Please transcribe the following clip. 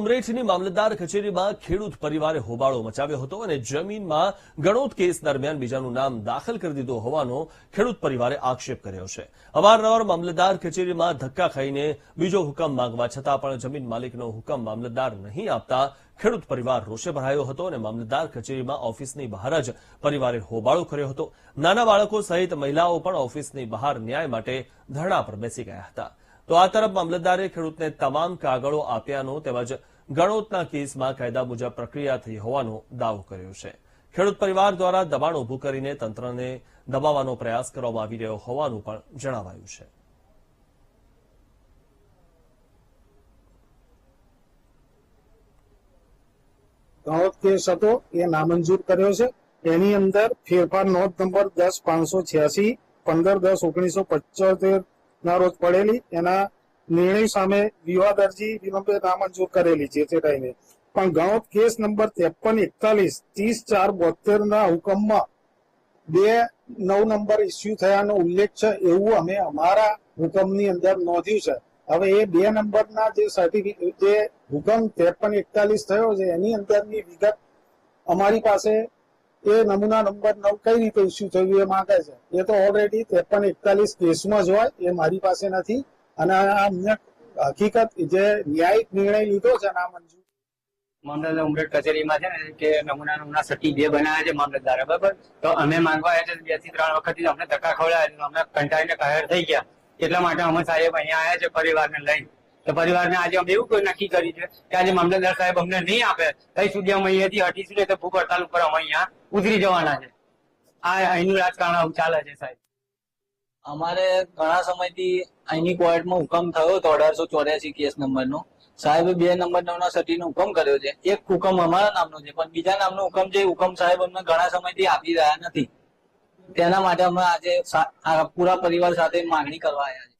ઉમરેઠની મામલતદાર કચેરીમાં ખેડૂત પરિવારે હોબાળો મચાવ્યો હતો અને જમીનમાં ગણોત કેસ દરમિયાન બીજાનું નામ દાખલ કરી દીધું હોવાનો ખેડૂત પરિવારે આક્ષેપ કર્યો છે। અવારનવાર મામલતદાર કચેરીમાં ધક્કા ખાઈને બીજો હુકમ માંગવા છતાં પણ જમીન માલિકનો હુકમ મામલતદાર નહીં આપતા ખેડૂત પરિવાર રોષે ભરાયો હતો અને મામલતદાર કચેરીમાં ઓફિસની બહાર જ પરિવારે હોબાળો કર્યો હતો। નાના બાળકો સહિત મહિલાઓ પણ ઓફિસની બહાર ન્યાય માટે ધરણા પર બેસી ગયા હતા। તો આ તરફ મામલતદારે ખેડૂતને તમામ કાગળો આપ્યાનો તેમજ ગણોતના કેસમાં કાયદા મુજબ પ્રક્રિયા થઈ હોવાનો દાવો કર્યો છે। ખેડૂત પરિવાર દ્વારા દબાણ ઉભું કરીને તંત્રને દબાવવાનો પ્રયાસ કરવામાં આવી રહ્યો હોવાનું પણ જણાવાયું છે। ગણોત કેસ હતો એ નામંજૂર કર્યો છે। એની અંદર ફેરફાર નોંધ નંબર 10/586 15/10/1975 ના રોજ પડેલી એના નિર્ણય સામે વિવાદ અરજી વિલંબે નામંજૂર કરેલી છે તે ટાઈમે। પણ ગણોત કેસ નંબર 5341 30/4/72 ના હુકમમાં 2/9 નંબર ઇસ્યુ થયાનો ઉલ્લેખ છે એવું અમે અમારા હુકમની અંદર નોંધ્યું છે। હવે એ 2 નંબરના જે સર્ટિફિકેટ જે હુકમ 5341 થયો છે એની અંદરની વિગત અમારી પાસે એ નમૂના નંબર 9 કઈ રીતે ઇસ્યુ થયું એ માંગે છે। એ તો ઓલરેડી 5341 કેસમાં જ હોય, એ મારી પાસે નથી। અને અમને હકીકત જે ન્યાયિક નિર્ણય લીધો છે નામંજૂર મામલતદાર ઉમરેઠ કચેરીમાં છે ને કે નમૂના 2 બનાવ્યા છે મામલતદારે, બરાબર। તો અમે માંગવા આવ્યા છે 2 થી 3 વખતથી અમને ધક્કા ખવડાવ્યા, અમને કંટાળીને કાયર થઈ ગયા। એટલા માટે અમે સાહેબ અહીંયા આવ્યા છે પરિવારને લઈને। તો પરિવારને આજે અમે એવું કોઈ નક્કી કર્યું છે કે આજે મામલતદાર સાહેબ અમને નહીં આપે ત્યાં સુધી અમે અહીંયાથી હટીશું ને તો ભૂખ હડતાલ ઉપર અમે અહીંયા ઉતરી જવાના છે। આ અહીંનું રાજકારણ આવું ચાલે છે સાહેબ। અમારે ઘણા સમયથી અહીંની કોર્ટમાં હુકમ થયો હતો 1884 કેસ નંબરનો। સાહેબે 2 નંબર 9 ના સટીનો હુકમ કર્યો છે। એક હુકમ અમારા નામનો છે પણ બીજા નામનો હુકમ છે હુકમ સાહેબ અમને ઘણા સમયથી આપી રહ્યા નથી। તેના માટે અમે આજે પૂરા પરિવાર સાથે માંગણી કરવા આવ્યા છે।